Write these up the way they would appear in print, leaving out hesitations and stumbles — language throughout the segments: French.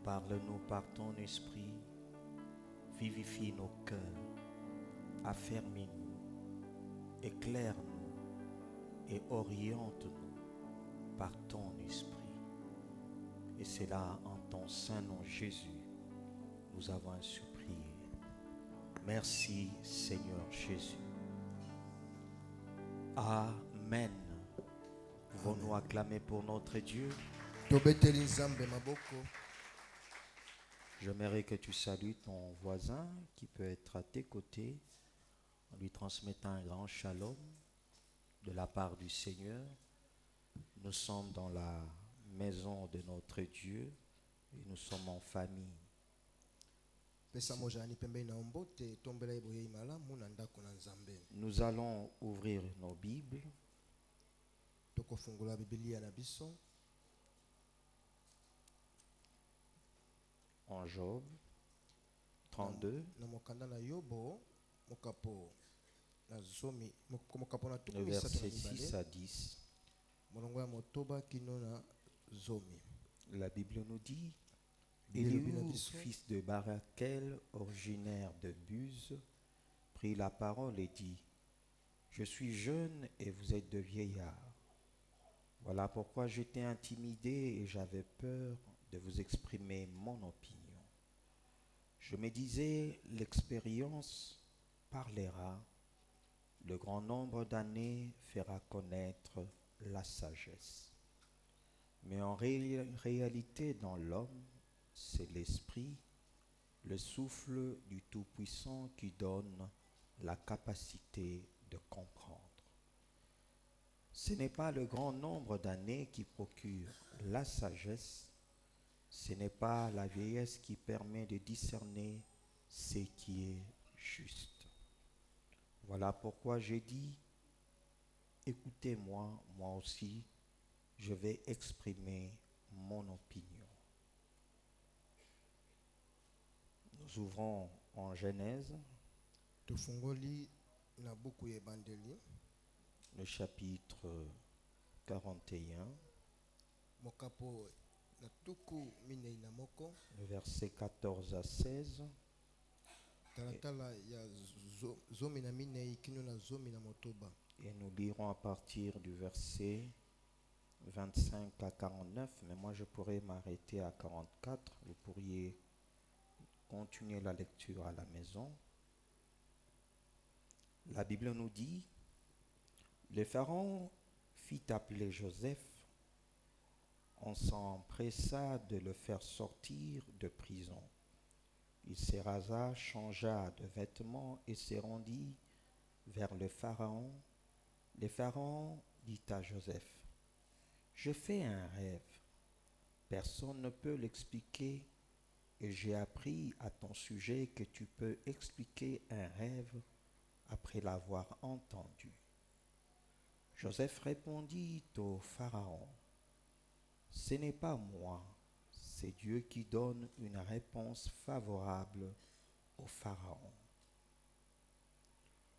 Parle-nous par ton esprit, vivifie nos cœurs, affermis-nous, éclaire-nous et oriente-nous par ton esprit. Et c'est là, en ton saint nom Jésus, nous avons ainsi prié. Merci Seigneur Jésus. Amen. Pouvons-nous acclamer pour notre Dieu? J'aimerais que tu salues ton voisin qui peut être à tes côtés en lui transmettant un grand shalom de la part du Seigneur. Nous sommes dans la maison de notre Dieu et nous sommes en famille. Nous allons ouvrir nos Bibles en Job 32, le verset 6 à 10. La Bible nous dit: Éliou, fils de Barakel, originaire de Buz, prit la parole et dit: Je suis jeune et vous êtes de vieillards. Voilà pourquoi j'étais intimidé et j'avais peur de vous exprimer mon opinion. Je me disais, l'expérience parlera, le grand nombre d'années fera connaître la sagesse. Mais en réalité, dans l'homme, c'est l'esprit, le souffle du Tout-Puissant qui donne la capacité de comprendre. Ce n'est pas le grand nombre d'années qui procure la sagesse, ce n'est pas la vieillesse qui permet de discerner ce qui est juste. Voilà pourquoi j'ai dit, écoutez-moi, moi aussi, je vais exprimer mon opinion. Nous ouvrons en Genèse, le chapitre 41, le verset 14 à 16. Et nous lirons à partir du verset 25 à 49, mais moi je pourrais m'arrêter à 44. Vous pourriez continuer la lecture à la maison. La Bible nous dit: Le Pharaon fit appeler Joseph. On s'empressa de le faire sortir de prison. Il se rasa, changea de vêtements et se rendit vers le Pharaon. Le Pharaon dit à Joseph: Je fais un rêve. Personne ne peut l'expliquer et j'ai appris à ton sujet que tu peux expliquer un rêve après l'avoir entendu. Joseph répondit au Pharaon: Ce n'est pas moi, c'est Dieu qui donne une réponse favorable au Pharaon.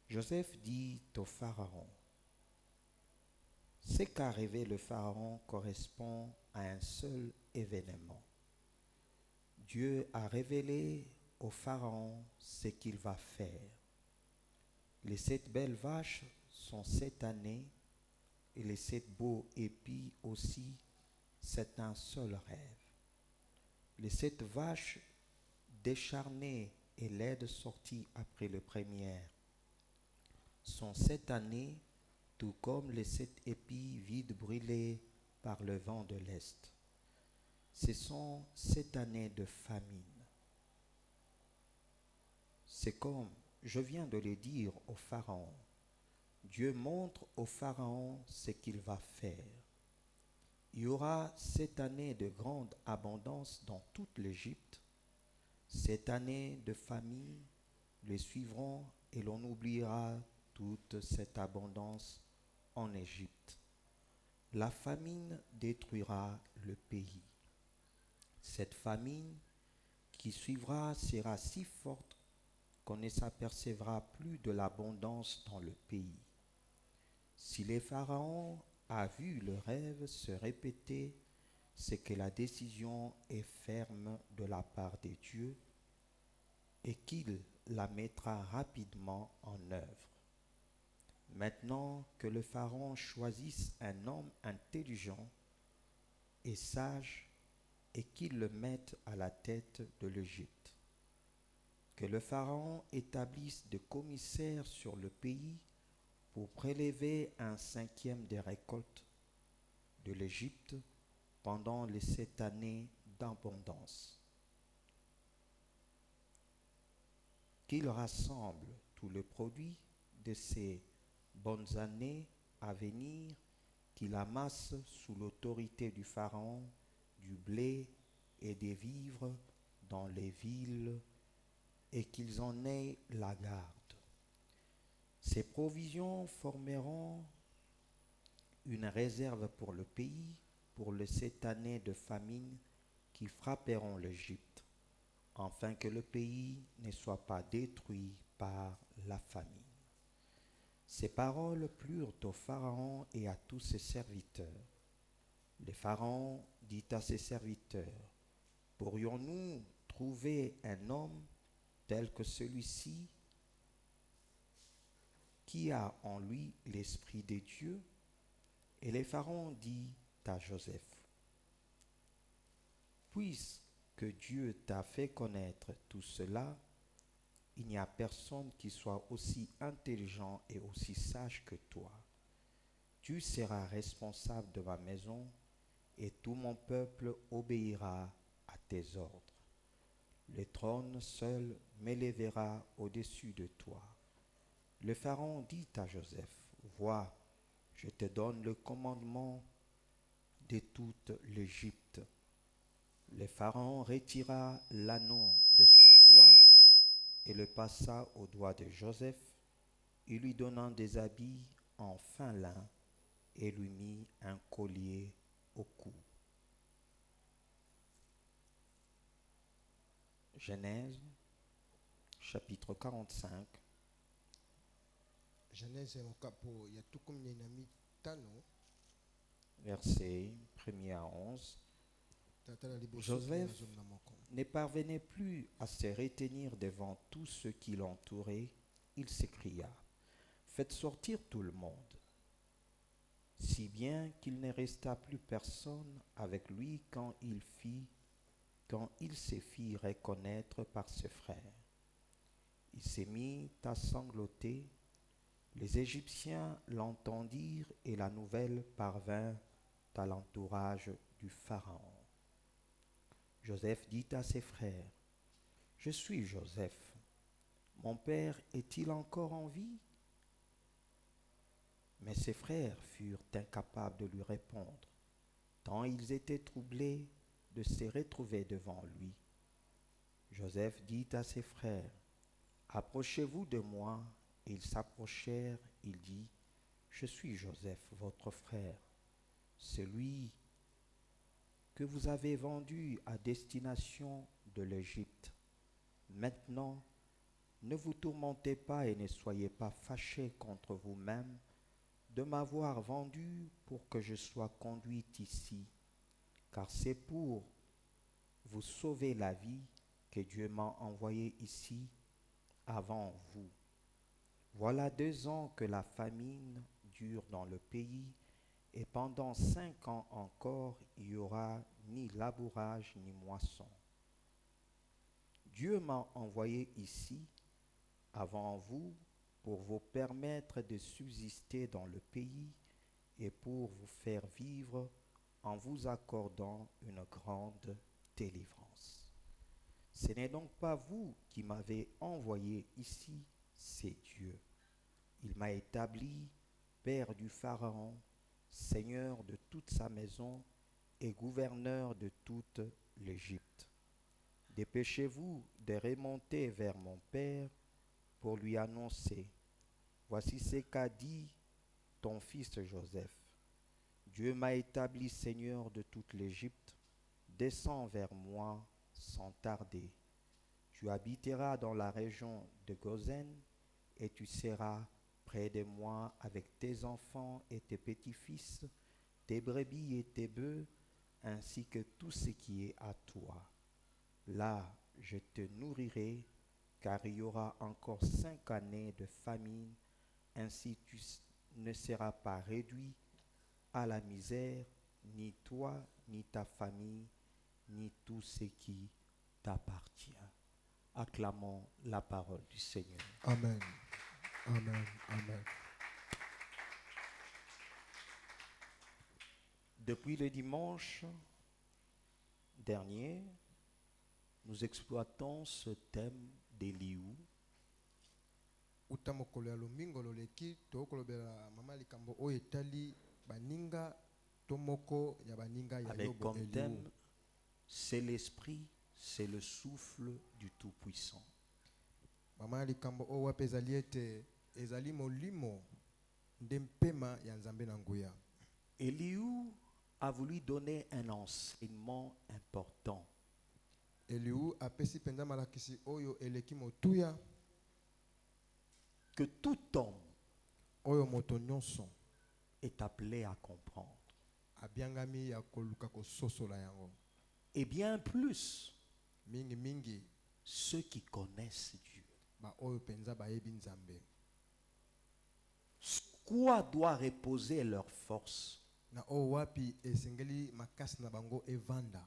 Joseph dit au Pharaon: Ce qu'a rêvé le Pharaon correspond à un seul événement. Dieu a révélé au Pharaon ce qu'il va faire. Les 7 belles vaches sont cette année et les 7 beaux épis aussi, c'est un seul rêve. Les 7 vaches décharnées et laides sorties après les premières sont cette année, tout comme les 7 épis vides brûlés par le vent de l'Est. Ce sont 7 années de famine. C'est comme je viens de le dire au Pharaon. Dieu montre au Pharaon ce qu'il va faire. Il y aura 7 années de grande abondance dans toute l'Égypte. 7 années de famine les suivront et l'on oubliera toute cette abondance en Égypte. La famine détruira le pays. Cette famine qui suivra sera si forte qu'on ne s'apercevra plus de l'abondance dans le pays. Si le Pharaon a vu le rêve se répéter, c'est que la décision est ferme de la part de Dieu et qu'il la mettra rapidement en œuvre. Maintenant que le Pharaon choisisse un homme intelligent et sage et qu'il le mette à la tête de l'Égypte. Que le Pharaon établisse des commissaires sur le pays pour prélever un cinquième des récoltes de l'Égypte pendant les 7 années d'abondance. Qu'il rassemble tout le produit de ces bonnes années à venir, qu'il amasse sous l'autorité du Pharaon du blé et des vivres dans les villes et qu'ils en aient la garde. Ces provisions formeront une réserve pour le pays, pour les 7 années de famine qui frapperont l'Égypte, afin que le pays ne soit pas détruit par la famine. Ces paroles plurent au Pharaon et à tous ses serviteurs. Le Pharaon dit à ses serviteurs, « Pourrions-nous trouver un homme tel que celui-ci qui a en lui l'Esprit des dieux ?» Et le Pharaon dit à Joseph, « Puisque Dieu t'a fait connaître tout cela, il n'y a personne qui soit aussi intelligent et aussi sage que toi. Tu seras responsable de ma maison et tout mon peuple obéira à tes ordres. Le trône seul m'élèvera au-dessus de toi. » Le Pharaon dit à Joseph, « Vois, je te donne le commandement de toute l'Égypte. » Le Pharaon retira l'anneau de son doigt et le passa au doigt de Joseph, et lui donnant des habits en fin lin, et lui mit un collier au cou. Genèse, chapitre 45. Genèse mokapo ya tukumne na mitano. Versets 1er à 11. Joseph ne parvenait plus à se retenir devant tous ceux qui l'entouraient. Il s'écria, « Faites sortir tout le monde !» Si bien qu'il ne resta plus personne avec lui quand il se fit reconnaître par ses frères. Il s'est mis à sangloter. Les Égyptiens l'entendirent et la nouvelle parvint à l'entourage du Pharaon. Joseph dit à ses frères, « Je suis Joseph. Mon père est-il encore en vie ?» Mais ses frères furent incapables de lui répondre, tant ils étaient troublés de se retrouver devant lui. Joseph dit à ses frères, « Approchez-vous de moi. » Ils s'approchèrent. Il dit, « Je suis Joseph, votre frère, celui que vous avez vendu à destination de l'Égypte. Maintenant, ne vous tourmentez pas et ne soyez pas fâchés contre vous-même de m'avoir vendu pour que je sois conduite ici, car c'est pour vous sauver la vie que Dieu m'a envoyé ici avant vous. Voilà 2 ans que la famine dure dans le pays, et pendant 5 ans encore, il n'y aura ni labourage ni moisson. Dieu m'a envoyé ici avant vous pour vous permettre de subsister dans le pays et pour vous faire vivre en vous accordant une grande délivrance. Ce n'est donc pas vous qui m'avez envoyé ici, c'est Dieu. Il m'a établi père du Pharaon, seigneur de toute sa maison et gouverneur de toute l'Égypte. Dépêchez-vous de remonter vers mon père pour lui annoncer, « Voici ce qu'a dit ton fils Joseph. Dieu m'a établi seigneur de toute l'Égypte. Descends vers moi sans tarder. Tu habiteras dans la région de Gozen et tu seras près de moi avec tes enfants et tes petits-fils, tes brebis et tes bœufs, ainsi que tout ce qui est à toi. Là, je te nourrirai, car il y aura encore 5 années de famine. Ainsi tu ne seras pas réduit à la misère, ni toi, ni ta famille, ni tout ce qui t'appartient. Acclamons la parole du Seigneur. Amen. Amen. Amen. Depuis le dimanche dernier, nous exploitons ce thème d'Éliou. Utamokolo ya lomingo loleki tokolobela mama likambo oyo etali baninga tomoko ya baninga ya Avec Yobo comme Elihu. thème, c'est l'esprit, c'est le souffle du Tout-Puissant. Mama likambo oyo wape ezali ete ezali molimo nde mpema ya Nzambe na nguya. Éliou a voulu donner un enseignement important. Elihu apesi penza malakisi oyo eleki motuya Que tout homme oyo moto nyonso est appelé à comprendre. abiangami ya koluka kososola yango. Et bien plus, Mingi mingi ceux qui connaissent Dieu. ba oyo penza bayebi Nzambe. Quoi doit reposer leur force? Na oyo wapi esengeli makasi na bango evanda.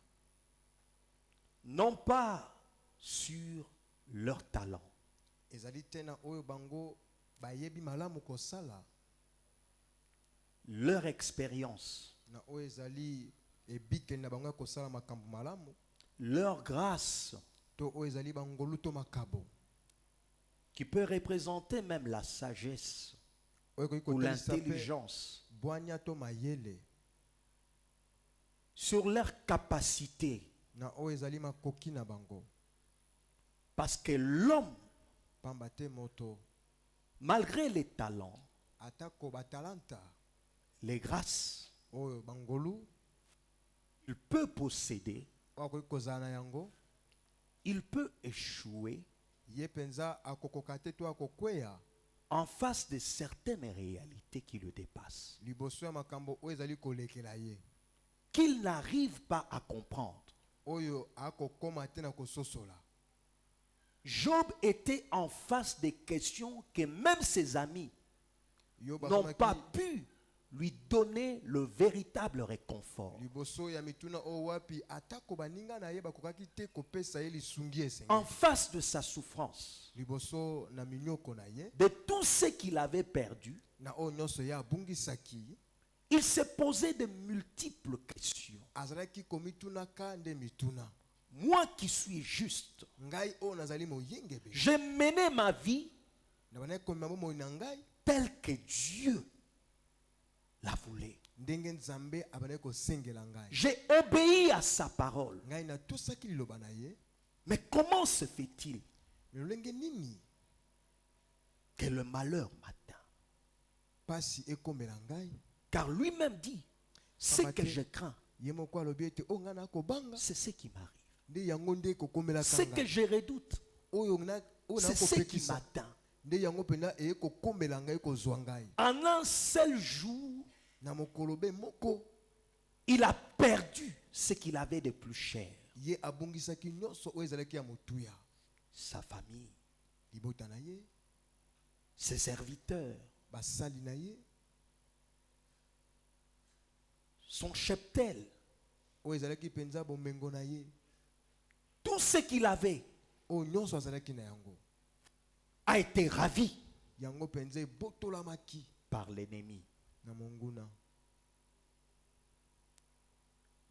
Non pas sur leur talent, Ezali tena oyo bango bayebi malamu kosala. leur expérience, Na oyo ezali ebike na bango ya kosala makambo malamu. leur grâce, To oyo ezali bangolu to makabo. qui peut représenter même la sagesse Oyo koki ou kotalisa pe l'intelligence, bwanya to mayele. sur leur capacité. Na oyo ezali makoki na bango. Parce que l'homme, Pamba te moto malgré les talents, atako batalanta les grâces, oyo bangolu il peut posséder, oyo akoki kozala na yango. il peut échouer Ye penza akokoka te to akokweya en face de certaines réalités qui le dépassent, liboso ya makambo oyo ezali kolekela ye, qu'il n'arrive pas à comprendre. oyo akokoma te na kososola. Job était en face des questions que même ses amis Yo n'ont pas bazomaki pu lui donner le véritable réconfort. liboso ya mituna oyo wapi atako baninga na ye bakokaki te kopesa ye lisungi En esengeli. face de sa souffrance, Liboso na minyoko na ye de tout ce qu'il avait perdu, na oyo nyonso ye abungisaki, il se posait de multiples questions. azalaki komitunaka nde mituna. Moi qui suis juste, Ngai oyo nazali moyengebe j'ai mené ma vie na banaki komema bomoi na ngai telle que Dieu la voulait. ndenge Nzambe abandaki kosengela ngai. J'ai obéi à sa parole. Ngai natosaki liloba na ye. Mais comment se fait-il Lolenge nini que le malheur m'atteint? pasi ekomela ngai? Car lui-même dit, ce que je crains, Ye moko alobi ete o ngai nakobanga c'est ce qui m'arrive. nde yango nde ekokomelaka Ce que ngai. je redoute, Oyo c'est ce qui nakopekisa m'atteint. nde yango mpena ekokomela ngai kozwa ngai. En un seul jour, Na mokolo be moko il a perdu ce qu'il avait de plus cher. ye abongisaki nyonso oyo ezalaki ya motuya. Sa famille, Libota na ye, ses serviteurs, basali na ye, son cheptel, oyo ezalaki penza bomengo na ye, tout ce qu'il avait oyo nyonso azalaki na yango. a été ravi Yango penza ebotolamaki par l'ennemi. na monguna.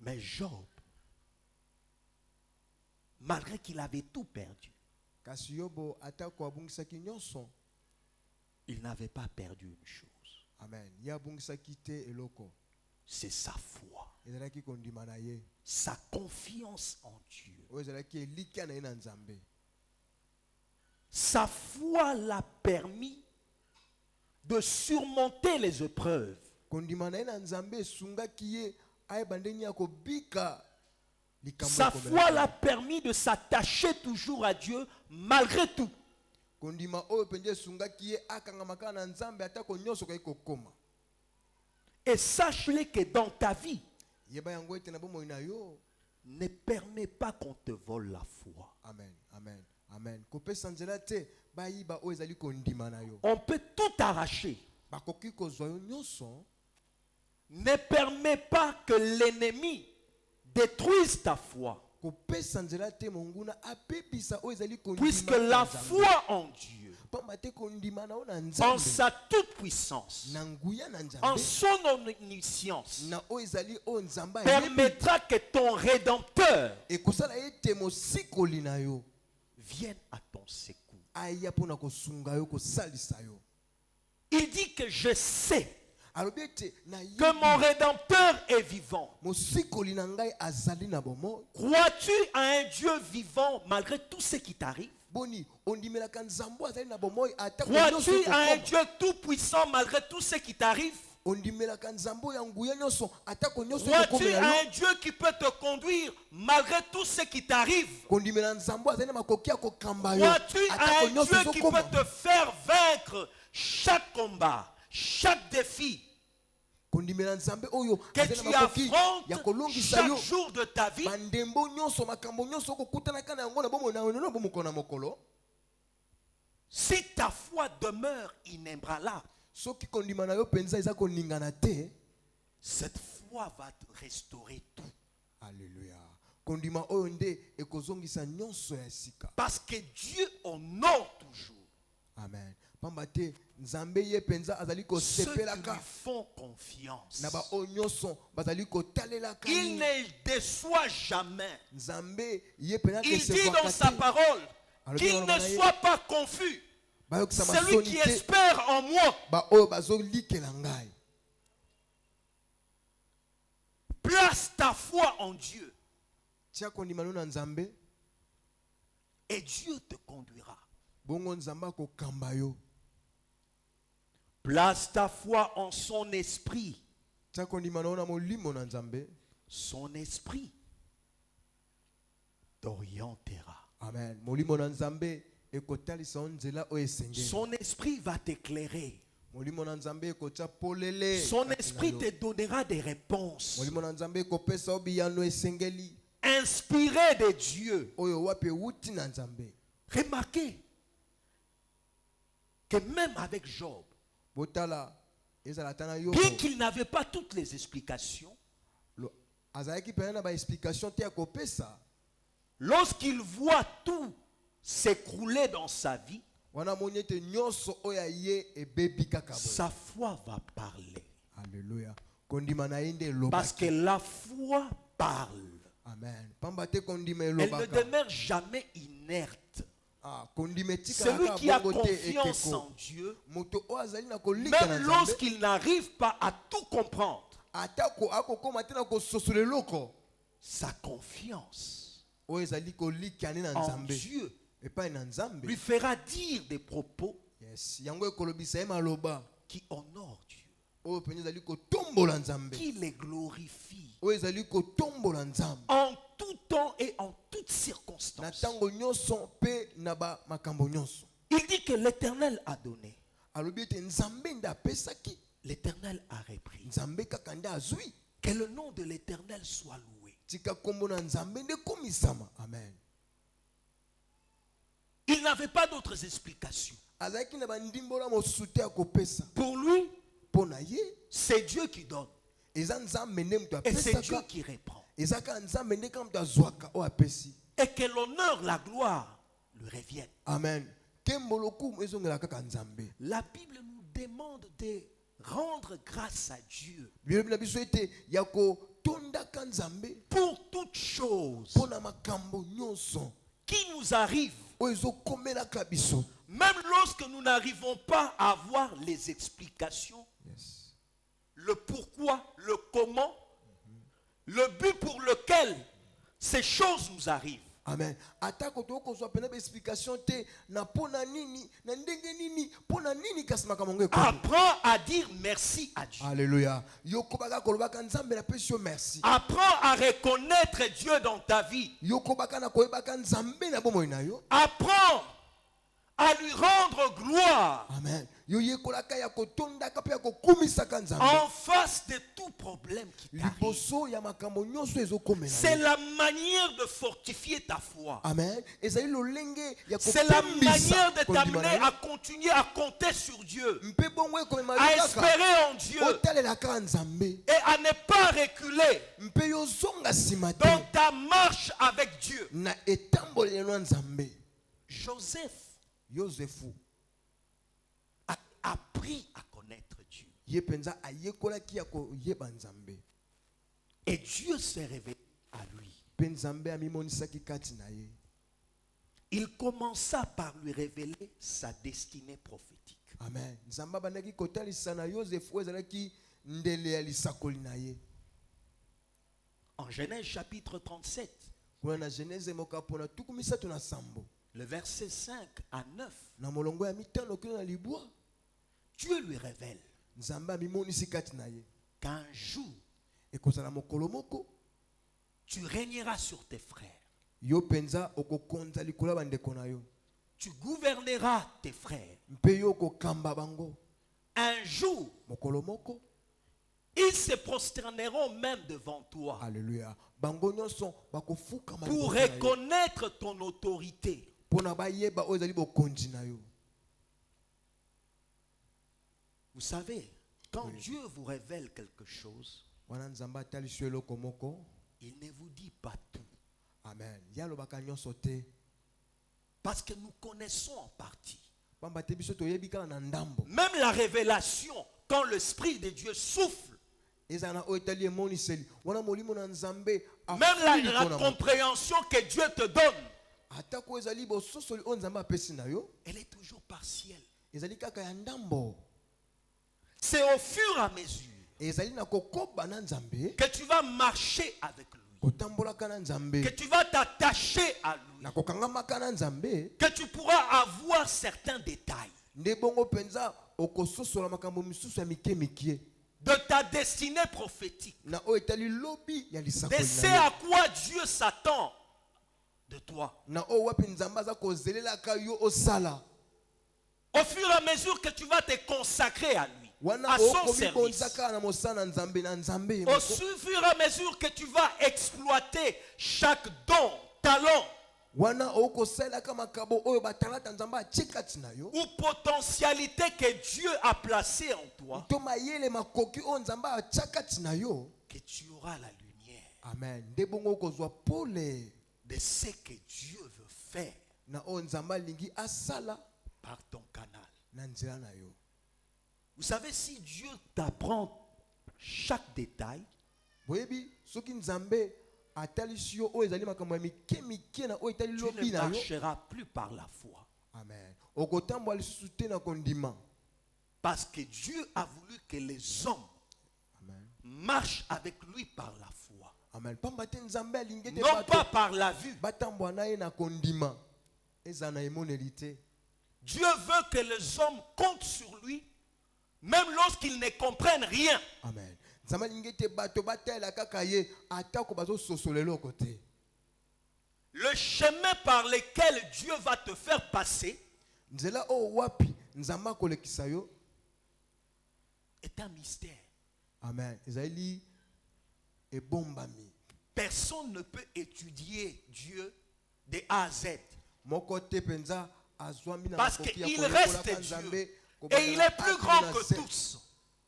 Mais Job, malgré qu'il avait tout perdu, Kasi Yobo atako abungisaki nyonso. il n'avait pas perdu une chose. Amen. Ye abungisaki te eloko. C'est sa foi, Ezalaki kondima na ye. sa confiance en Dieu. Oyo ezalaki elikya na ye na Nzambe. Sa foi l'a permis de surmonter les épreuves. Kondima na ye na Nzambe esungaki ye ayeba ndenge ya kobika likambo Sa ekomela foi te. l'a permis de s'attacher toujours à Dieu malgré tout. Kondima oyo penza esungaki ye akangamaka na Nzambe atako nyonso kai kokoma. Et sache-le que dans ta vie, yeba yango ete na bomoi na yo. Ne permets pas qu'on te vole la foi. Amen, amen, amen. Kopesa nzela te bayiba oyo ezali kondima na yo. On peut tout arracher. Bakoki kozwa yo nyonso. Ne permets pas que l'ennemi détruise ta foi. Kopesa nzela te monguna apebisa oyo ezali kondima. Puisque la foi en Dieu, pamba te kondima na yo na en Nzambe, sa toute puissance, na nguya na Nzambe, en son omniscience, na oyo ezali oyo Nzambe permettra que ton Rédempteur ekosala ete mosikoli na yo vienne à ton secours. aya mpona kosunga yo kosalisa yo. Il dit que je sais alobi ete na que mon Rédempteur est vivant. mosikoli na ngai azali na bomoi. Crois-tu à un Dieu vivant malgré tout ce qui t'arrive? Boni ondimelaka Nzambe azali na bomoi ata Crois-tu à un Dieu tout-puissant malgré tout ce qui t'arrive? ondimelaka Nzambe ya nguya nyonso ata ko nyonso Crois-tu ekokoma à na un Dieu qui peut te conduire malgré tout ce qui t'arrive? kondimela Nzambe azali na makoki ya kokamba yo Crois-tu à ata ko un nyonso Dieu qui ekokoma. peut te faire vaincre chaque combat, chaque défi kondimela Nzambe oyo que azali tu na makoki ya affrontes kolongisa chaque yo jour de ta vie? bandembo nyonso makambo nyonso okokutanaka na yango na bomoi na yo na bomoko na mokolo. Si ta foi demeure inébranlable, Soki kondima na yo penza eza koningana te, cette foi va te restaurer tout. alléluia, kondima oyo nde ekozongisa nyonso ya sika. Parce que Dieu honore toujours Amen. Pamba te Nzambe ye penza azali ceux qui lui kosepelaka font confiance. na ba oyo nyonso bazali kotalelaka Il ye. ne déçoit jamais. Nzambe ye penza Il dit dans sa parole qu'il ne soit pas confus. Celui qui espère en moi, ba oyo bazolikela ngai. place ta foi en Dieu Tia kondima no na Nzambe, et Dieu te conduira. bongo Nzambe akokamba yo. Place ta foi en son esprit. Tia kondima no na molimo na Nzambe. Son esprit t'orientera. Amen. Molimo na Nzambe ekotalisa nzela oyo esengeli. Son esprit va t'éclairer. Molimo na Nzambe ekotia polele. Son esprit te donnera des réponses. Molimo na Nzambe ekopesa obiyano esengeli. Inspiré de Dieu. Oyo wapi wuti na Nzambe. Remarquez que même avec Job, Botala ezala tana yo. bien qu'il n'avait pas toutes les explications, Azalaki pena na ba explication te akopesa. lorsqu'il voit tout s'écrouler dans sa vie, Wana monyete nyonso oya ye ebebi kaka boye. sa foi va parler. Alléluia. Kondima na yende loba. Parce que la foi parle. Amen. Pamba te kondima Elle ne loba. demeure jamais inerte. Ah, kondime tika Celui kaka qui a bongo te confiance ekeko. en Dieu, Moto o azali na kolika na même Nzambe. lorsqu'il n'arrive pas à tout comprendre, Atako akokoma te na kososola eloko. sa confiance O ezali kolika ne na en Nzambe. Dieu Epai na Nzambe. lui fera dire des propos Yes. Yango ekolobisa ye maloba. qui honorent Dieu, O penye ezali kotombola Nzambe. qui les glorifie O ezali kotombola Nzambe. en tout temps et en toutes Na circonstances. tango nyonso pe na ba makambo nyonso. Il dit que l'Éternel a donné, Alobi ete Nzambe nde apesaki. l'Éternel a repris. Nzambe kaka nde azwi. Que le nom de l'Éternel soit loué. Tika kombo na Nzambe nde komisama. Amen. Il n'avait pas d'autres explications. Azalaki na bandimbola mosusu te akopesa. Pour lui, Pona ye c'est Dieu qui donne eza Nzambe nde mutu et c'est Dieu apesaka. qui reprend. Eza kaka Nzambe nde kaka mutu azwaka o apesi. Et que l'honneur, la gloire lui reviennent. Amen. Kemboloku ezongela kaka Nzambe. La Bible nous demande de rendre grâce à Dieu Bible na biso ete ya kotondaka Nzambe pour toutes choses pona makambo nyonso qui nous arrivent, oyo ezokomelaka biso. même lorsque nous n'arrivons pas à avoir les explications, Yes. le pourquoi, le comment, le but pour lequel ces choses nous arrivent. Amen. Atako tokozwa pena ba explication te na pona nini na ndenge nini pona nini kasi makambo ngeko. Apprends à dire merci à Dieu. Alléluia. Yokobaka kolobaka Nzambe na pesi yo merci. Apprends à reconnaître Dieu dans ta vie. Yokobaka na koyebaka Nzambe na bomoi na yo. Apprends à lui rendre gloire Amen. Yo yekolaka ya kotondaka pe ya kokumisaka nzambe. en face de tout problème qui t'arrive. Liboso ya makambo nyonso ezokomela. C'est la manière de fortifier ta foi. Amen. Ezali lolenge ya C'est la kopembisa manière de kondima t'amener na yo. à continuer à compter sur Dieu, Mpe bongo ekomema à yo kaka espérer en Dieu otalelaka nzambe. et à ne pas reculer Mpe yozonga nsima te dans ta marche avec Dieu. na etambolelo ya nzambe. Joseph Yosefu a appris à connaître Dieu. ye penza ayekolaki ya koyeba nzambe. Et Dieu s'est révélé à lui. Mpe nzambe amimonisaki kati na ye. Il commença par lui révéler sa destinée prophétique. Amen. Nzambe abandaki kotalisa na Yosefu ezalaki ndele ya lisakoli na ye. En Genèse chapitre 37, Kuna na Genese mokapona tuku misato na sambo. le verset 5 à 9, Na molongo ya mitano kino na libwa. Dieu lui révèle Nzambe amimonisi kati na ye. qu'un jour, Ekozala mokolo moko. tu régneras sur tes frères. Yo penza okokonza likolo bandeko na yo. Tu gouverneras tes frères. Mpe yo okokamba bango. Un jour, Mokolo moko. ils se prosterneront même devant toi Alléluia. Bango nyonso bakofuka pour reconnaître ton autorité. pona bayeba oyo ezali bokonzi na yo. Vous savez, quand Dieu vous révèle quelque chose, Wana nzambe atalisi yo eloko moko. il ne vous dit pas tout. Amen. Yalobaka nyonso te. Parce que nous connaissons en partie. Pamba te biso toyebi kala na ndambo. Même la révélation, quand l'Esprit de Dieu souffle, Ezana oyo etali emoniseli. Wana molimo na nzambe même la compréhension que Dieu te donne, atako ezali bososoli oyo nzambe apesi na yo. elle est toujours partielle. Ezali kaka ya ndambo. C'est au fur et à mesure Ezali na kokoba na nzambe. que tu vas marcher avec lui, Kotambolaka na nzambe. que tu vas t'attacher à lui, Na kokangamaka na nzambe. que tu pourras avoir certains détails Nde bongo penza okososola makambo misusu ya mike mikie. de ta destinée prophétique, Na oyo etali lobi ya de lisakoli ce na yo. à quoi Dieu s'attend de toi. Na oyo wapi nzambe aza kozelelaka yo osala. Au fur et à mesure que tu vas te consacrer à lui, Wana à son okomi service, bonzaka na mosala nzambe na nzambe. au fur et à mesure que tu vas exploiter chaque don, talent Wana okosalaka makabo oyo batalata nzambe atikati na yo. ou potentialité que Dieu a placée en toi, To mayele makoki oyo nzambe atikati na yo. que tu auras la lumière Amen. Nde bongo okozwa pole de ce que Dieu veut faire na oyo nzambe alingi asala par ton canal. na nzela na yo. Vous savez, si Dieu t'apprend chaque détail, Boyebi soki nzambe atalisi yo oyo ezali makambo ya mike mike na oyo etali tu lobi ne na yo. marcheras plus par la foi. Amen. Okotambola lisusu te na kondima. Parce que Dieu a voulu que les hommes Amen. marchent avec lui par la foi. Amen. Pamba te nzambe alingi ete Non pas bato par la vue. batambola na ye na kondima. Eza na emoneli te. Dieu veut que les hommes comptent sur lui, même lorsqu'ils ne comprennent rien. Amen. Nzambe alingi ete bato batela kaka ye atako bazososola eloko te. Le chemin par lequel Dieu va te faire passer Nzela o wapi nzambe akolekisa yo. est un mystère. Amen. Ezali ebombami. Personne ne peut étudier Dieu de A à Z. Moko te penza azwami na Parce makoki ya qu'il kolekola reste ka nzambe, Dieu. kobanda Et il na est plus ati grand na que se. tous.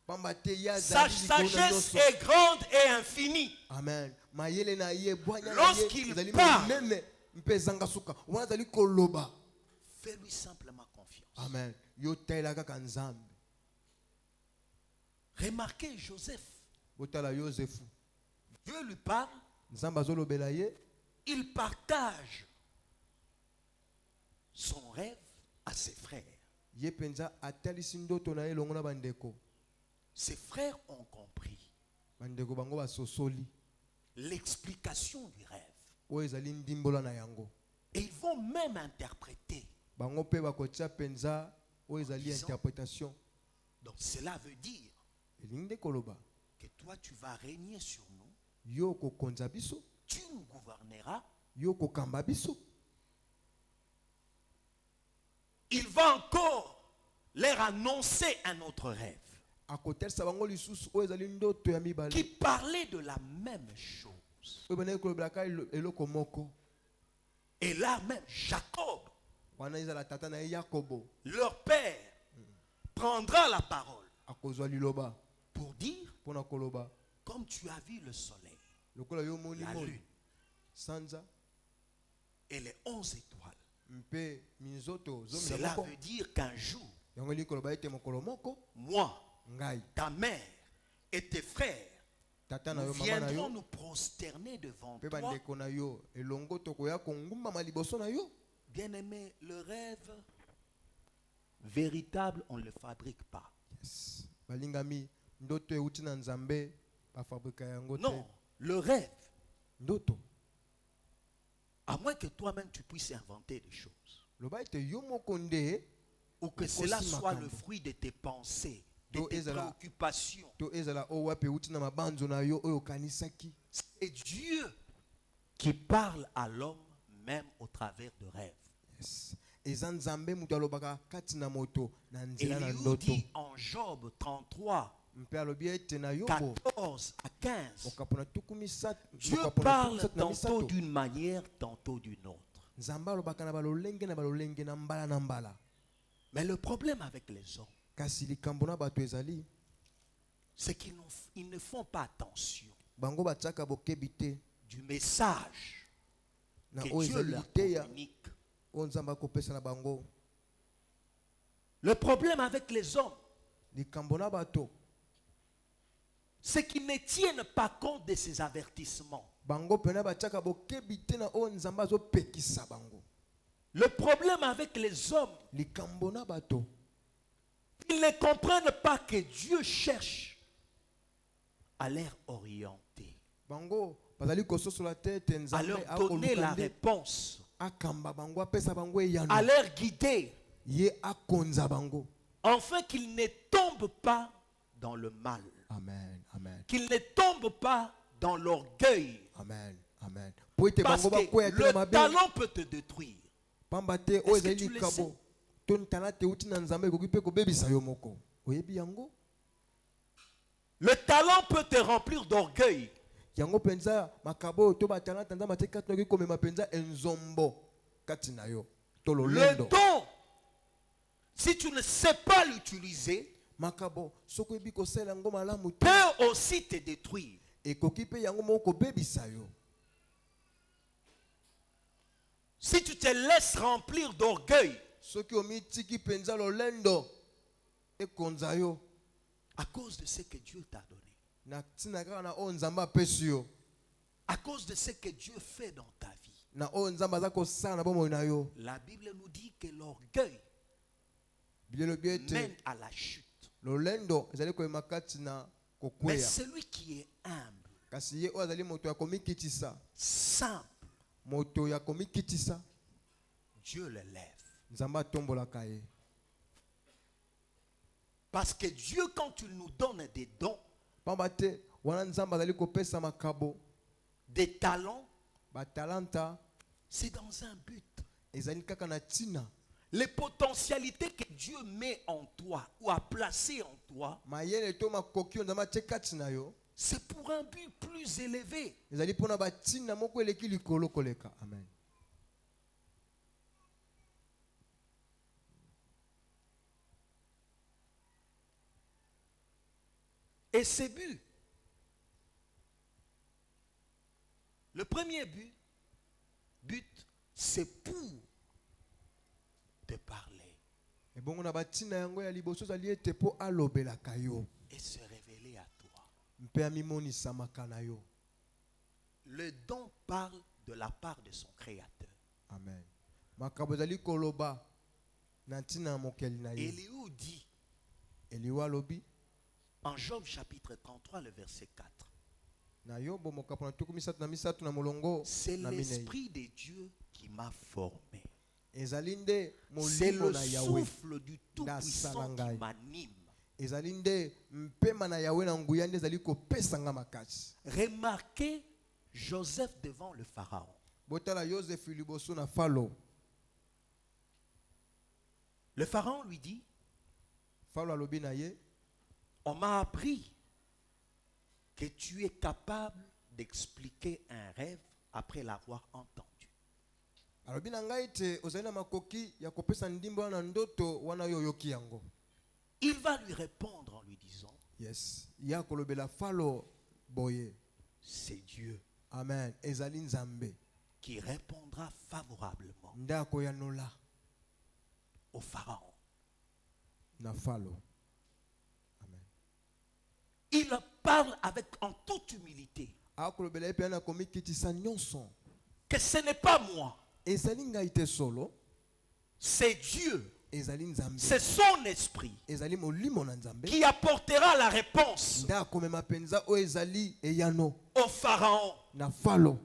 Pamba te ya Sa azali likolo na sagesse nyonso. est grande et infinie. Amen. Mayele na ye bwanya na ye Lorsqu'il ezali parle, monene mpe ezanga suka. Wana azali koloba. fais-lui simplement confiance. Amen. Yo taela kaka nzambe. Remarquez Joseph. Botala Yosefu. Dieu lui parle, Nzambe azolobela ye. il partage son rêve à ses frères. Ye penza atalisi ndoto na ye longo na bandeko. Ses frères ont compris Bandeko bango basosoli. l'explication du rêve. Oyo ezali ndimbola na yango. Et ils vont même interpréter. Bango pe bakotia penza oyo ezali interprétation. Donc cela veut dire Elingi nde koloba. que toi tu vas régner sur nous, Yo kokonza biso. tu nous gouverneras. Yo kokamba biso. il va encore leur annoncer un autre rêve akotelisa bango lisusu oyo ezali ndoto ya qui mibale parlait de la même chose. oyo bandeki kolobelaka eloko moko. Et là même, Jacob, Wana ezala tata na ye Yakobo leur père, prendra la parole akozwa liloba pour dire, mpona koloba comme tu as vu le soleil, lokola yo moni la moi lune sanza et les 11 étoiles. mpe minzoto zomi na Cela moko veut dire qu'un jour, yango eli koloba ete mokolo moko moi, ngai ta mère et tes frères, tata na nous yo mama na viendrons yo nous prosterner devant mpe toi. bandeko na yo elongo tokoya kongumbama liboso na yo. Bien-aimé, le rêve véritable, on ne le fabrique pas. Yes. Balingami ndoto euti na nzambe bafabrika yango te. Non, le rêve, Ndoto à moins que toi-même tu puisses inventer des choses, loba ete yo moko nde ou que Okosi cela soit makambo. le fruit de tes pensées, de To tes ezala- préoccupations. to ezala oyo wapi euti na mabanzo na yo oyo okanisaki. C'est Dieu qui parle à l'homme même au travers de rêves. Yes. Eza nzambe mutu alobaka kati na moto na Et nzela na Elihu ndoto. dit en Job 33, Mpe alobi ete na yobo 14 à 15, mokapo na tuku misatu Dieu mokapo na tuku parle misatu na tantôt misato. d'une manière, tantôt d'une autre. Nzambe alobaka na balolenge na mbala na mbala. Mais le problème avec les hommes, Kasi likambo na bato ezali c'est qu'ils ils ne font pas attention bango batiaka bokebi te du message na que oyo Dieu ezali leur liteya communique. oyo nzambe akopesa na bango. Le problème avec les hommes, Likambo na bato c'est qu'ils ne tiennent pas compte de ces avertissements. bango pena batiaka bokebi te na oyo nzambe azopekisa bango. Le problème avec les hommes, Likambo na bato ils ne comprennent pas que Dieu cherche à les orienter, bango bazali kososola te ete à nzambe leur donner la akoluka nde réponse, akamba bango apesa bango à eyano leur guider, ye akonza bango. afin qu'ils ne tombent pas dans le mal, Amen, amen, qu'ils ne tombent pas dans l'orgueil. amen, amen. Po ete Parce bango que bakwea te na le mabe talent peut te détruire. pamba te oyo que ezali tu le likabo sais? to ntana te euti na nzambe ekoki mpe kobebisa yo moko. Oyebi yango Le talent peut te remplir d'orgueil. yango mpenza makabo oyo to batalanta nzambe atie kati na yo ekoki komema mpenza enzombo kati na yo to Le lolendo. don, si tu ne sais pas l'utiliser, Makabo soki oyebi kosala yango malamu te peut aussi te détruire. ekoki mpe yango moko kobebisa yo. Si tu te laisses remplir d'orgueil, Soki omitiki mpenza lolendo ekonza yo à cause de ce que Dieu t'a donné, na ntina kaka na oyo nzambe apesi yo à cause de ce que Dieu fait dans ta vie, na oyo nzambe aza kosala na bomoi na yo. la Bible nous dit que l'orgueil Biblia elobi ete mène à la chute. lolendo ezali koyema kati na Mais kokweya, celui qui est humble, kasi ye oyo azali moto ya komikitisa, simple, moto ya komikitisa, Dieu le lève. nzambe atombolaka ye. Parce que Dieu, quand il nous donne des dons, Pamba te wana nzambe azali kopesa makabo des talents, batalanta c'est dans un but. ezali kaka na ntina Les potentialités que Dieu met en toi ou a placées en toi, mayele to makoki oyo nzambe atie kati na yo c'est pour un but plus élevé. ezali mpona batina moko eleki likolo koleka. Amen. Et ces buts, le premier but, c'est pour te parler Ebongo na batina yango ya liboso ezali ete mpo alobelaka yo et se révéler à toi. mpe amimonisamaka na yo. Le don parle de la part de son Créateur. Amen. Makabo ezali koloba na ntina ya mokeli na ye. Elihu dit Eliwa alobi en Job chapitre 33, le verset 4, na yobo mokapo na tuku misatu na misatu na molongo c'est na minei. l'Esprit de Dieu qui m'a formé. Ezali nde C'est molimo le na Yawe. souffle du Tout-Puissant qui Ngai. m'anime. Ezali nde mpema na Yawe na nguya nde ezali kopesa nga makasi. Remarquez Joseph devant le Pharaon. Botala Yosefu liboso na Falo. Le pharaon lui dit, Falo alobi na ye, on m'a appris que tu es capable d'expliquer un rêve après l'avoir entendu. alobi na ngai ete ozali na makoki ya kopesa ndimbo wana ndoto wana yo oyoki yango. Il va lui répondre en lui disant, Yes. Ya kolobela Falo boye. c'est Dieu Amen. Ezali nzambe. qui répondra favorablement Ndako ya nola au pharaon. na Falo. Amen. Il parle en toute humilité Akolobela epe na komikitisa nyonso. que ce n'est pas moi, Ezali ngai te solo. c'est Dieu, Ezali nzambe. c'est son esprit Ezali molimo na nzambe. qui apportera la réponse Ndako mema penza o ezali eyano au pharaon. na Falo.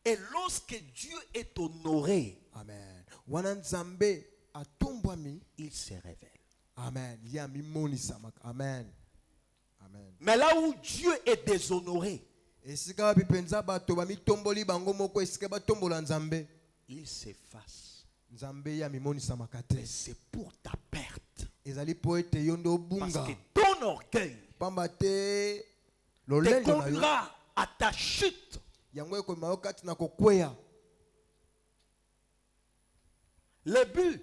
Et lorsque Dieu est honoré, Amen. Wana nzambe atumbwami. il se révèle. Amen. Ya mimonisa mak. Amen. Amen. Mais là où Dieu est déshonoré, Esika wapi penza bato bamitomboli bango moko esika batombola nzambe. il s'efface. Nzambe ya mimonisa makate. Mais c'est pour ta perte. Ezali po ete yo ndo Parce bunga. que ton orgueil Pamba te te lolendo na yo. conduira à ta chute. Yango ekoma yo kati na kokweya. Le but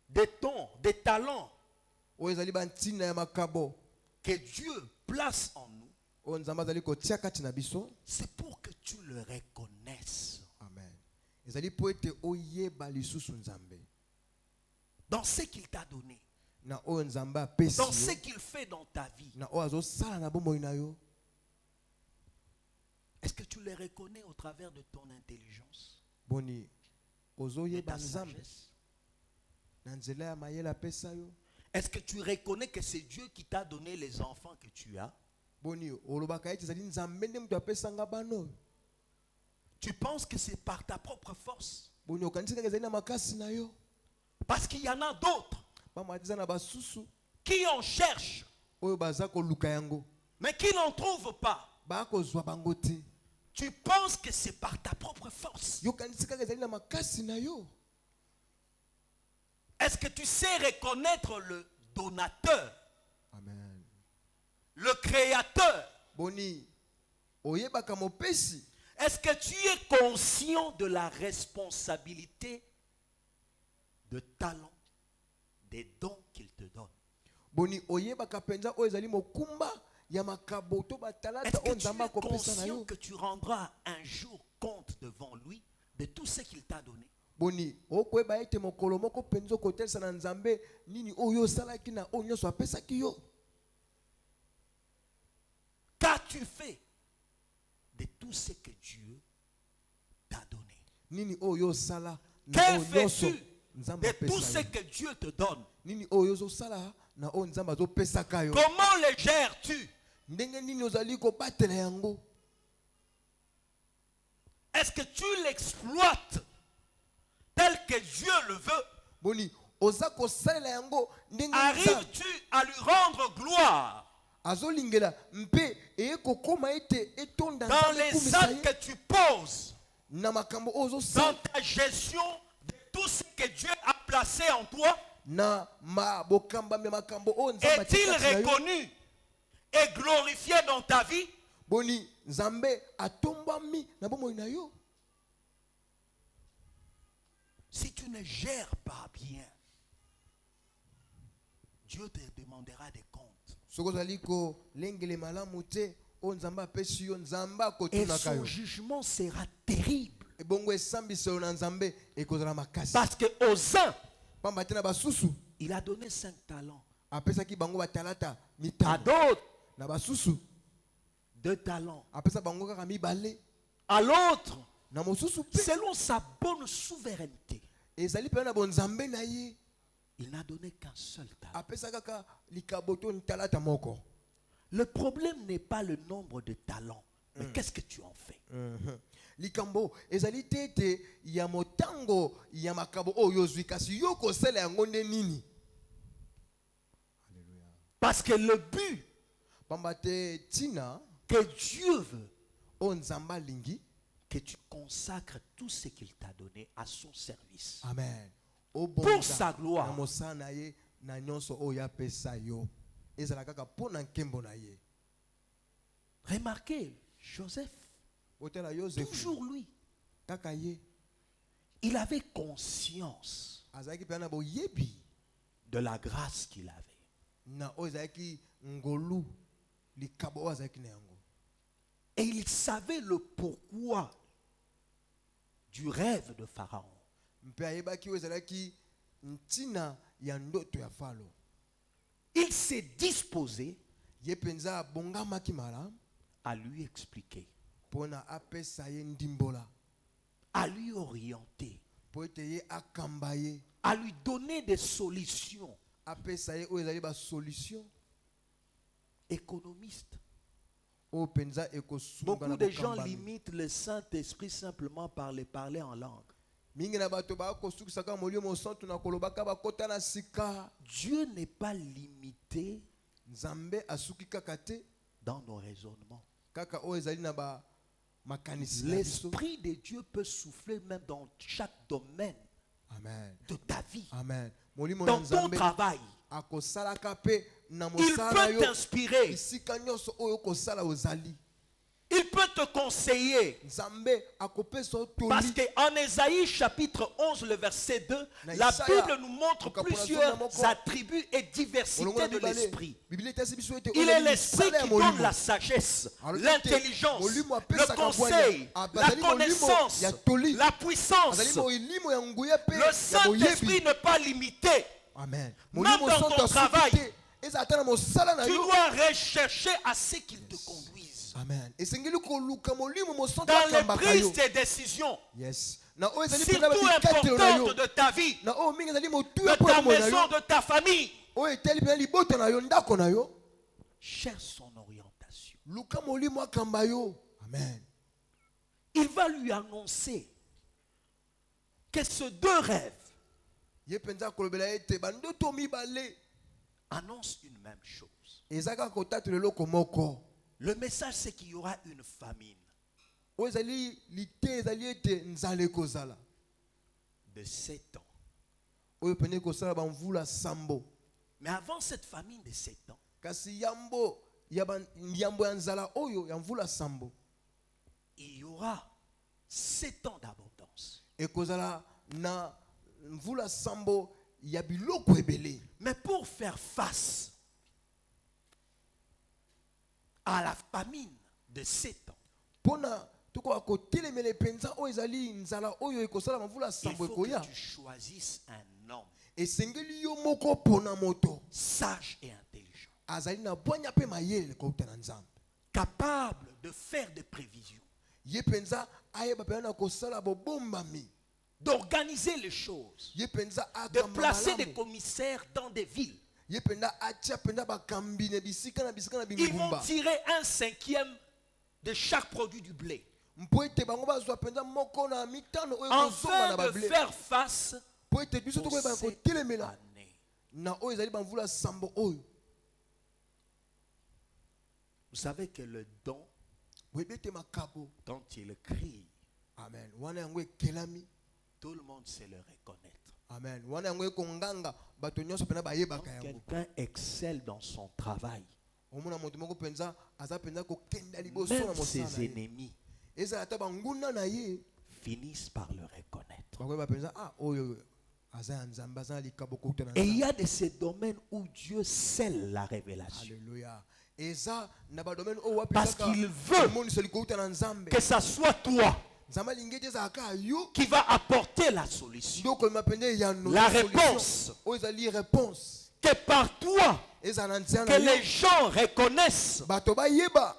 des talents Oyo ezali bantina ya makabo. que Dieu place en nous, Oyo nzambe azali kotia kati na biso. c'est pour que tu le reconnaisses Amen. Ezali po ete oyeba lisusu nzambe. dans ce qu'il t'a donné, Na oyo nzambe apesi dans ce yo. qu'il fait dans ta vie. Na oyo azosala na bomoi na yo. Est-ce que tu le reconnais au travers de ton intelligence, Boni de ozoyeba ta nzambe sagesse? na nzela ya mayele apesa yo. Est-ce que tu reconnais que c'est Dieu qui t'a donné les enfants que tu as? Boni olobaka ete ezali nzambe nde moto apesanga bana oyo. Tu penses que c'est par ta propre force? Boni okanisi kaka ezali na makasi na yo. Parce qu'il y en a d'autres Bamatiza na basusu qui en cherchent, oyo baza koluka yango. mais qui n'en trouvent pas. Bakozwa bango te. Tu penses que c'est par ta propre force. Yo kanisi kaka ezali na makasi na yo. Est-ce que tu sais reconnaître le donateur, Amen. le créateur? Boni oyebaka mopesi. Est-ce que tu es conscient de la responsabilité de talent, des dons qu'il te donne? Boni oyebaka penza oyo ezali mokumba ya makabo to batalata Est-ce oyo que tu nzambe es akopesa na conscient yo. que tu rendras un jour compte devant lui de tout ce qu'il t'a donné? Boni okoyeba ete mokolo moko penza okotelisa na nzambe nini oyo osalaki na oyo nyonso apesaki yo. Qu'as-tu fait de tout ce que Dieu t'a donné? Nini oyo osala na Que oyo nyonso fais-tu nzambe de tout apesa ce yo. que Dieu te donne? Nini oyo ozosala na oyo nzambe azopesaka yo. Comment les gères-tu? Ndenge nini ozali kobatela yango. Est-ce que tu l'exploites tel que Dieu le veut? Boni oza kosalela yango ndenge nzambe Arrives-tu à lui rendre gloire azolingela mpe eye kokoma ete etonda dans nzambe les ekumisa actes ye que tu poses, na makambo oyo dans ozosala ta gestion de tout ce que Dieu a placé en toi? na bokambami ya makambo oyo nzambe atie Est-il kati na yo. reconnu et glorifié dans ta vie? Boni nzambe atombami na bomoi na yo. Si tu ne gères pas bien, Dieu te demandera des comptes. Soki ozali kolengele malamu te oyo nzambe apesi yo nzambe Et akotunaka son yo. jugement sera terrible. Ebongo esambiselo na nzambe ekozala makasi. Parce qu'aux uns, Pamba te na basusu il a donné 5 talents. apesaki bango batalata À mitano. d'autres, Na basusu 2 talents. apesa bango kaka mibale. À l'autre, Na mosusu mpe selon sa bonne souveraineté, ezali mpe na bonzambe na ye. il n'a donné qu'un seul talent. Apesa kaka likabo to ntalata moko. Le problème n'est pas le nombre de talents, mais qu'est-ce que tu en fais? Likambo ezali te ete ya motango ya makabo oyo ozwi kasi yo kosala yango nde nini. Parce que le but Pamba te tina que Dieu veut, oyo nzambe alingi que tu consacres tout ce qu'il t'a donné à son service. Amen. Pour sa gloire. Na mosala na ye na nyonso oyo apesa yo. Ezala kaka pona nkembo na ye. Remarquez, Joseph, Otela Joseph. toujours lui, Kaka ye. il avait conscience Azaki pe na boyebi. de la grâce qu'il avait. Na ozaki ngolu likabo azaki na yango. Et il savait le pourquoi du rêve de Pharaon. Mpe ayebaki ozalaki ntina ya ndoto ya Falo. Il s'est disposé Ye penza bongamaki malamu à lui expliquer, pona apesa ye ndimbola. à lui orienter, Po ete ye akamba ye. à lui donner des solutions. Apesa ye oyo ezali ba solution. Économiste. O penza ekosunga Beaucoup na de gens bokambami. limitent le Saint-Esprit simplement par les parler en langue. Mingi na bato ba kosukisaka molimo santu na kolobaka bakota na sika. Dieu n'est pas limité Nzambe asuki kaka te dans nos raisonnements. kaka oyo ezali na ba makanisi na biso. L'Esprit de Dieu peut souffler même dans chaque domaine Amen. de ta vie, Amen. Molimo dans na ton Nzambe travail. akosalaka pe na Il mosala na peut yo. t'inspirer, Isika nyonso oyo kosala ozali. il peut te conseiller. Nzambe akopesa Parce otoli. qu'en Ésaïe chapitre 11, le verset 2, Na la Isaya, Bible nous montre okapona plusieurs zonga moko. attributs et diversité Olongo na de mibale, l'esprit. Biblia etasi biso ete Il oyo est ezali l'esprit misala ya qui donne molimo. la sagesse, Alors, l'intelligence, molimo le apesaka conseil, bwanya. la Bazali molimo connaissance, ya toli. la puissance. Azali molimo ya nguya pe Le ya Saint-Esprit boyebi. n'est pas limité. Amen. Même Molimo dans santo ton asuki travail, te. Eza ata na mosala na Tu yo. dois rechercher à ce qu'il te conduise. Amen. Esengeli koluka molimo mosanto Dans les akambaka yo. prises de décisions, Yes. Na oyo ezali pena surtout bakikatelo na yo. importantes de ta vie, Na oyo mingi ezali de motuya mpo ya ta bomoi na maison, yo. de ta famille, Oyo eteli pena liboto na yo, ndako na yo. cherche son orientation. Luka molimo akamba yo. Amen. Il va lui annoncer que ces deux rêves Ye penza kolobela ete bandoto mibale annoncent une même chose. ezaka kotatela eloko moko. Le message, c'est qu'il y aura une famine Oyo ezali lite ezali ete nzala ekozala. de 7 ans. Oyo pene ekosala bamvula sambo. Mais avant cette famine de 7 ans, Kasi yambo ya nzala oyo ya mvula sambo il y aura 7 ans d'abondance. ekozala na mvula sambo ya biloko ebele. Mais pour faire face à la famine de 7 ans, Pona tokoka kotelemela penza oyo ezali nzala oyo ekosala mvula il sambo faut que ekoya. tu choisisses un homme Esengeli yo moko pona moto sage et intelligent, azali na bwanya pe mayele kouta na Nzambe. capable de faire des prévisions, Ye penza ayeba pena na kosala bobombami. d'organiser les choses, Ye penza de akamba placer des malamu. commissaires dans des villes. Ye penza atia penza bakambi na bisika na bisika na Ils vont bingumba. tirer 1/5 de chaque produit du blé, Mpo ete bango bazwa penza moko na mitano oyo kozonga na afin de bablé. faire face Po ete biso aux tokoyeba 7 kotelemela années. na oyo ezali bamvula sambo oyo. Vous savez que le don, Boyebi ete makabo. quand il crie, Amen. Wana yango ekelami. tout le monde sait le reconnaître. Amen. Wana yango ekonganga bato nyonso pena Quand bayebaka yango. quelqu'un excelle dans son travail, Omona moto moko penza aza penza kokenda liboso même na mosala ses na ye. ennemis Ezala ata banguna na ye finissent par le reconnaître. bakoyeba penza oyo aza ya Nzambe aza na likabo kouta na Et il y Nzambe. a de ces domaines où Dieu scelle la révélation. Alléluia. Eza na badomaine oyo wapi Parce kaka qu'il veut emoniseli kouta na Nzambe. que ça soit toi Nzambe alingi ete ezalaka yo qui va apporter la solution. nde okolema penza eyano La solution. réponse. Oyo ezali réponse. Que par toi, Ezala na nzela que na les yo gens reconnaissent bato bayeba.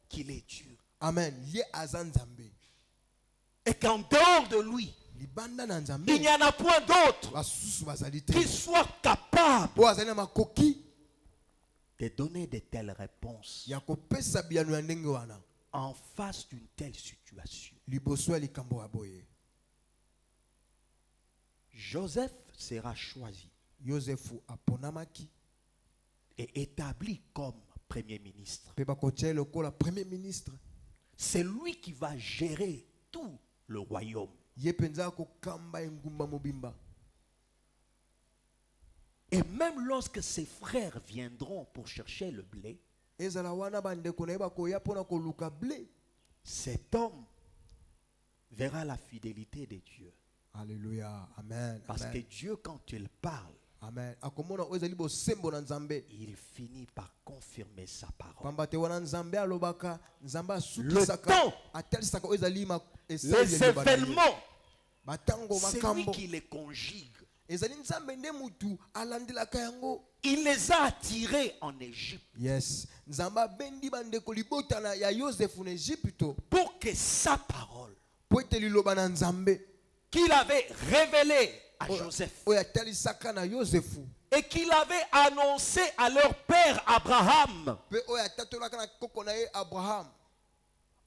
qu'il est Dieu. Amen. Ye aza Nzambe. Et qu'en dehors de lui, Libanda na Nzambe il n'y en a point d'autre basusu bazali te. qui soit capable Po azali na makoki de donner de telles réponses ya kopesa biyano ya ndenge wana en face d'une telle situation. liboso ya likambo ya boye. Joseph sera choisi Yosefu aponamaki et établi comme premier ministre. pe bakotia lokola premier ministre. C'est lui qui va gérer tout le royaume. Ye penza kokamba engumba mobimba. Et même lorsque ses frères viendront pour chercher le blé, Ezala wana bandeko na ye bakoya mpona koluka blé. cet homme verra la fidélité de Dieu. Alléluia. Amen. Parce Amen. que Dieu, quand il parle, Amen. Akomona oyo ezali bosembo na Nzambe. il finit par confirmer sa parole. Pamba te wana Nzambe alobaka, Nzambe Le asukisaka, temps, atalisaka oyo ezali les événements, batango c'est lui makambo. qui les conjugue. Ezali Nzambe nde mutu alandelaka yango. Il les a attirés en Égypte Yes. Nzambe abendi bandeko libotana ya Yosefu na Egypto. pour que sa parole, Po ete liloba na Nzambe qu'il avait révélée à Joseph oyo atalisaka na Yosefu. et qu'il avait annoncé à leur père Abraham Pe oyo atatolaka na koko na ye Abraham.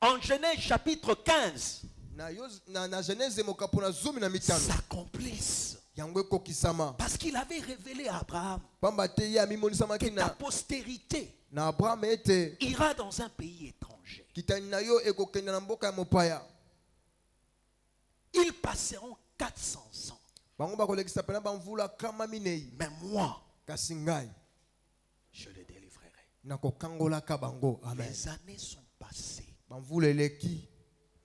en Genèse chapitre 15, Na Genèse mokapo na 15 s'accomplisse. yango ekokisama. Parce qu'il avait révélé à Abraham Pamba te ye amimonisamaki que ta na postérité Abraham ete ira dans un pays étranger. kitani na yo ekokende na mboka ya mopaya. Ils passeront 400 ans. Bango bakolekisa pena bamvula kama minei. Mais moi, Kasi ngai je les délivrerai. nakokangolaka bango. Amen. Les années sont passées, Bamvula eleki.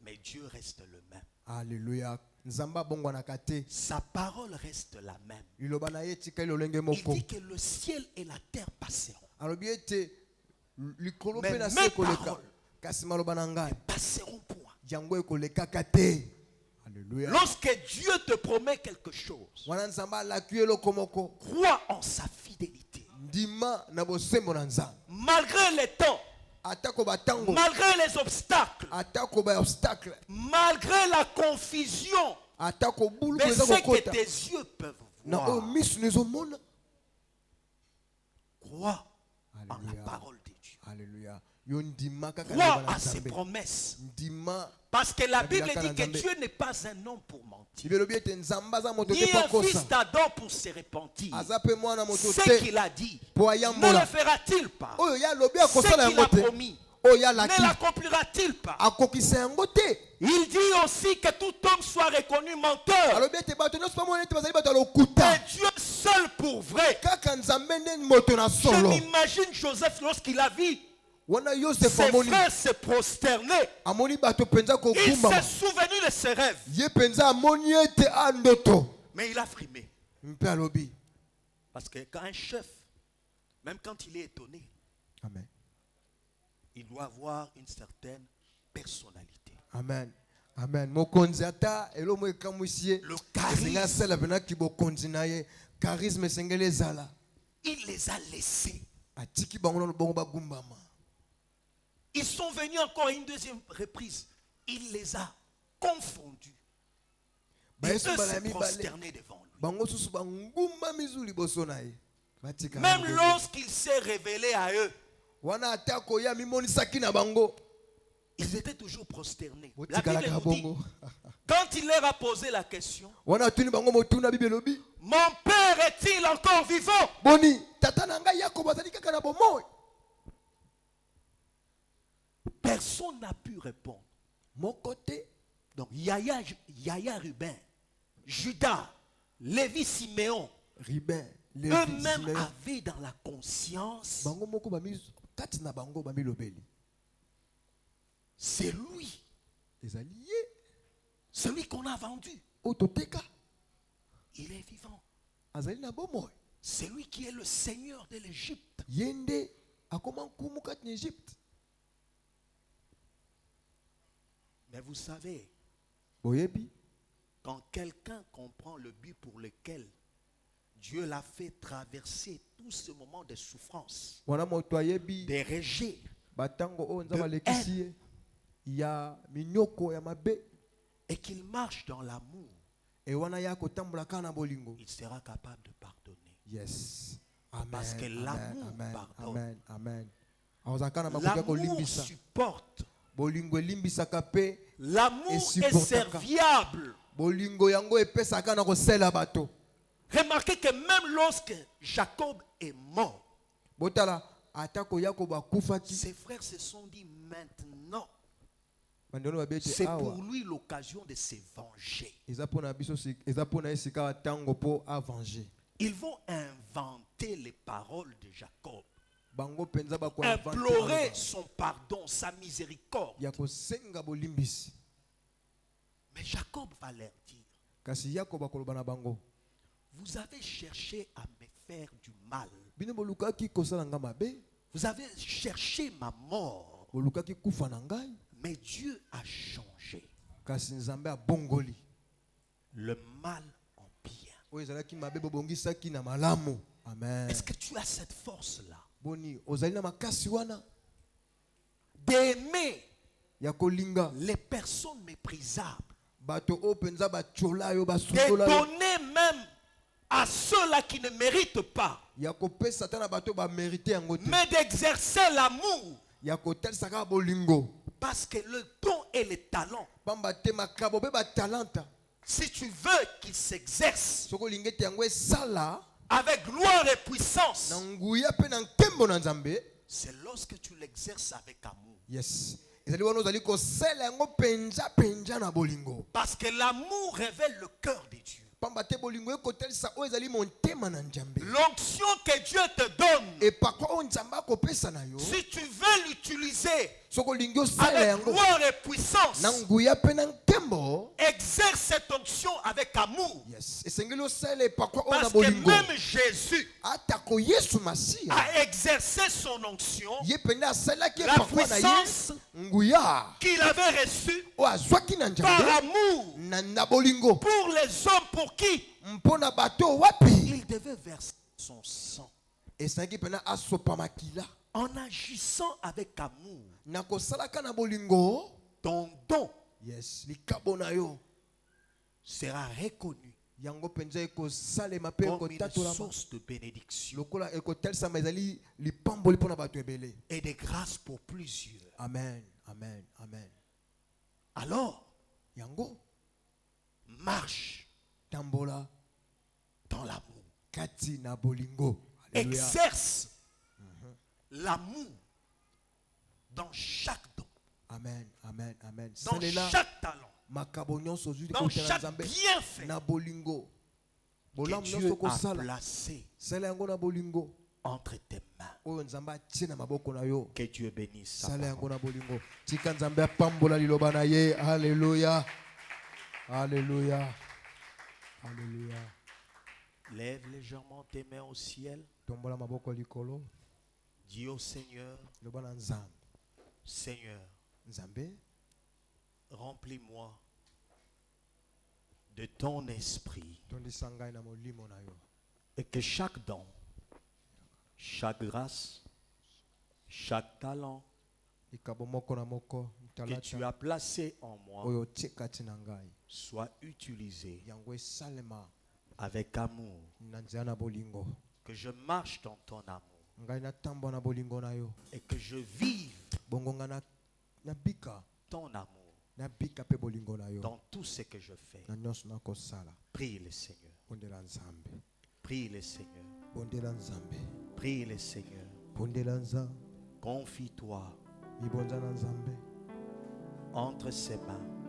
mais Dieu reste le même. Alléluia. Nzamba bongwanaka te. Sa parole reste la même. Liloba na ye tika lolenge Il moko. dit que le ciel et la terre passeront. Alobi ete likolo Mais pe na mes se koleka. paroles Kasi maloba na ngai Passeront point. yango ekolekaka te. Alléluia. Lorsque Dieu te promet quelque chose, Wana Nzamba alaki eloko moko. crois en sa fidélité. Ndima na bosembo na Nzambe. Malgré les temps, Atako batango. malgré les obstacles, Atako ba obstacle. malgré la confusion Atako bulu de kweza ce que kokota. tes yeux peuvent Na o voir, misu nezomona. crois en la Alléluia. parole de Dieu. Alléluia. Yo ndima kaka Crois na à ses Nzambe. promesses. Ndima. Parce que la La Bible Bible dit que Nzambe. Dieu n'est pas un homme pour mentir, Bibelobi ete Nzamba za moto ni te un pa kosa. fils d'Adam pour se repentir. Aza pe mwana moto Ce te qu'il a dit, po ne le ayambola. fera-t-il pas? Oyo ya lobi Ce akosala qu'il a yango te. promis, Oyo ne alaki l'accomplira-t-il pas? akokisa yango te. Il dit aussi que tout homme soit reconnu menteur. Alobi ete bato nyonso pa mona ete bazali bato ya lokuta. Et Dieu seul pour vrai. Kaka Nzambe nde moto na Je solo. m'imagine Joseph lorsqu'il a vu Wana Yosefu ses amoni frères se prosterner. amoni bato penza Il kokumbama. s'est souvenu de ses rêves. Ye penza amoni ete andoto. Mais il a frimé. Mpe alobi. Parce que quand un chef, même quand il est étonné, Amen. il doit avoir une certaine personnalité. Amen. Amen. Mokonzi ata elomo ekamwisi ye. Le Esenga charisme, sala pena kibokonzi na ye. Charisme esengeli ezala. il les a laissés. Atiki bango na bongo bagumbama. Ils sont venus encore à une deuxième reprise. Il les a confondus. Et eux se prosternaient devant lui. Bango susu bangumba mizu liboso na ye. Batika Même bango. lorsqu'il s'est révélé à eux, Wana ata koya mimonisaki na bango. ils étaient toujours prosternés. La Botikalaka Bible nous dit, bongo. quand il leur a posé la question, Wana tuni bango motuna Bible lobi. mon père est-il encore vivant? Boni tata na ngai Yakobo azali kaka na bomoi. Personne n'a pu répondre. Mon côté Donc Yaya Ruben, Judas, Lévi Siméon, Ribin, Lévi, eux-mêmes Simeon. avaient dans la conscience, Bango moko bami kati na bango bami lobeli. c'est lui, Ezali ye celui qu'on a vendu. ototeka Il est vivant. azali na bomoi. C'est lui qui est le Seigneur de l'Égypte. Yende akoma nkumu kati na Egypte. Mais vous savez, Boyebi quand quelqu'un comprend le but pour lequel Dieu l'a fait traverser tout ce moment de souffrance, wana moto ayebi de rejet, batango o nzamba lekisi ye ya minyoko ya mabe et qu'il marche dans l'amour, e wana ya kotambola kana bolingo. il sera capable de pardonner. Yes. Amen. Parce que l'amour amen, pardonne. amen, amen. Awazakana makoki ya L'amour kolimbisa. supporte. Bolingo elimbisaka pe. L'amour Et est supportaka. serviable. Bolingo yango epesaka na kosela bato. Remarquez que même lorsque Jacob est mort, Botala atako Yakobo akufaki. ses frères se sont dit maintenant, bandeko babete C'est awa pour lui l'occasion de se venger. eza pona biso eza pona esika tango po avenger Ils vont inventer les paroles de Jacob, bango penza ba ko implorer son pardon, sa miséricorde. ya ko senga bolimbisi Mais Jacob va leur dire, kasi yakoba koloba na bango vous avez cherché à me faire du mal. bino bolukaki kosala nga mabe Vous avez cherché ma mort. bolukaki kufa na ngai Mais Dieu a changé kasi nzambe abongoli le mal en bien. oyo ezalaki mabe bobongisaki na malamu amen. Est-ce que tu as cette force-là Boni ozali na makasi wana d'aimer ya kolinga les personnes méprisables, bato o penza bachola yo de basundola yo donner même à ceux-là qui ne méritent pas, ya kopesa ta na bato ba mérité yango te mais d'exercer l'amour, ya kotelisa kaka bolingo parce que le don et le talent, pamba te makabo be batalanta si tu veux qu'ils s'exercent soko olingi ete yango esala avec gloire et puissance, na nguya mpe na nkembo na nzambe c'est lorsque tu l'exerces avec amour. yes ezali wana ozali kosala yango penza na bolingo Parce que l'amour révèle le cœur de Dieu. pamba te bolingo ekotelisa oyo ezali motema na nzambe L'onction que Dieu te donne, epakwa oyo nzambe akopesa na yo si tu veux l'utiliser soko olingi osala avec yango gloire et puissance, na nguya mpe na nkembo exerce cette onction avec amour. yes esengeli osala epakwa oyo na Parce que bolingo même Jésus atako yesu masiya a exercé son onction, ye pene asalaki la epakwa na ye puissance nguya qu'il avait reçue oyo azwaki na par nzambe amour na bolingo pour les hommes pour qui mpo na bato wapi il devait verser son sang. esengaki pene asopa makila En agissant avec amour, na kosalaka na bolingo ton don yes likabo na yo sera reconnu yango mpenza ekosalema mpe comme une ekotatolama source de bénédiction lokola ekotelisama ezali lipamboli mpo na bato ebele et de grâce pour plusieurs. amen amen amen Alors, yango marche tambola dans l'amour. kati na bolingo Alléluia. Exerce l'amour dans chaque don, amen amen amen dans salela chaque talent, makabo nyonso ozwi dans likotela chaque nzambe bienfait na bolingo que bolamu Dieu nyonso a kosala placé sala yango na bolingo entre tes mains. oyo nzambe atie na maboko na yo Que Dieu bénisse sa sala parole. yango na bolingo tika nzambe apambola liloba na ye haleluya haleluya haleluya Lève légèrement tes mains au ciel. tombola maboko likolo Dis au Seigneur, loba na nzambe Seigneur, nzambe remplis-moi de ton esprit tondisa ngai na molimo na yo et que chaque don, chaque grâce, chaque talent likabo moko na moko que tu talata as placé en moi oyo otie kati na ngai soit utilisé yango esalema avec amour. na nzela na bolingo Que je marche dans ton amour ngai natambola na bolingo na yo et que je vive bongo ngai nabika ton amour nabika mpe bolingo na yo dans tout ce que je fais. na nyonso nakosala Prie le Seigneur. bondela nzambe Prie le Seigneur. bondela nzambe Prie le Seigneur. bondela nzambe Confie-toi mibonza na nzambe entre ses mains